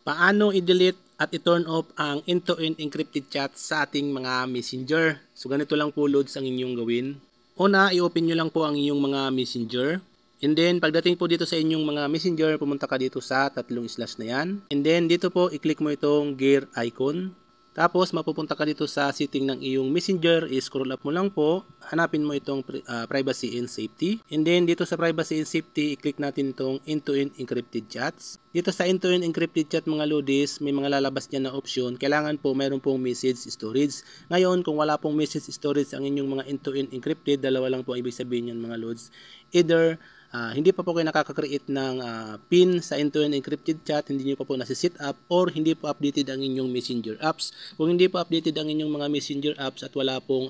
Paano i-delete at i-turn off ang end-to-end encrypted chat sa ating mga messenger? So ganito lang po loads ang inyong gawin. Una, i-open nyo lang po ang inyong mga messenger. And then pagdating po dito sa inyong mga messenger, pumunta ka dito sa tatlong slash na yan. And then dito po i-click mo itong gear icon. Tapos mapupunta ka dito sa setting ng iyong messenger, i-scroll up mo lang po, hanapin mo itong privacy and safety. And then dito sa privacy and safety, i-click natin itong end-to-end encrypted chats. Dito sa end-to-end encrypted chat mga lodis, may mga lalabas niya na option. Kailangan po mayroon pong message storage. Ngayon, kung wala pong message storage ang inyong mga end-to-end encrypted, dalawa lang po ang ibig sabihin yan mga lods. Either hindi pa po kayo nakaka-create ng PIN sa end-to-end encrypted chat, hindi nyo pa po nasi-set up, or hindi po updated ang inyong messenger apps. Kung hindi po updated ang inyong mga messenger apps at wala pong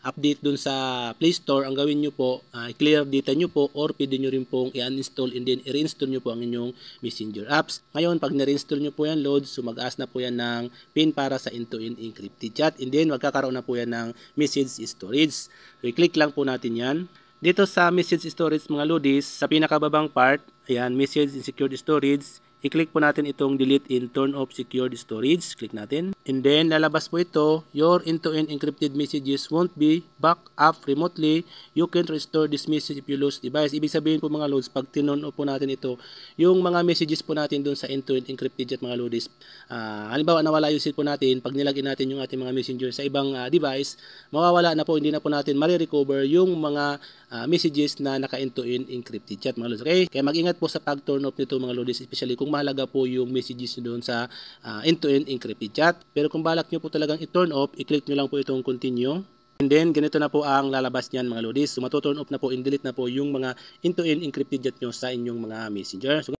update dun sa Play Store, ang gawin nyo po, i-clear data nyo po, or pwede nyo rin pong i-uninstall and then i-reinstall nyo po ang inyong messenger apps. Ngayon, pag na-reinstall nyo po yan loads, so mag-ask na po yan ng PIN para sa end-to-end encrypted chat, and then magkakaroon na po yan ng message storage. So, i-click lang po natin yan. Dito sa message storage mga lodis, sa pinakababang part, ayan, message in secured storage, i-click po natin itong delete and turn off secured storage. Click natin. And then, lalabas po ito, your end-to-end encrypted messages won't be backed up remotely. You can restore this message if you lose device. Ibig sabihin po mga loads, pag tinon off po natin ito, yung mga messages po natin doon sa end-to-end encrypted chat mga loads, halimbawa nawala yung cellphone natin, pag nilagin natin yung ating mga messenger sa ibang device, mawawala na po, hindi na po natin marirecover yung mga messages na naka-end-to-end encrypted chat mga loads. Okay? Kaya mag-ingat po sa pag-turn off nito mga loads, especially kung mahalaga po yung messages doon sa end-to-end encrypted chat. Pero kung balak nyo po talagang i-turn off, i-click nyo lang po itong continue. And then, ganito na po ang lalabas niyan mga lodis. So, matuturn off na po, in-delete na po yung mga end-to-end encrypted chat nyo sa inyong mga messenger. So,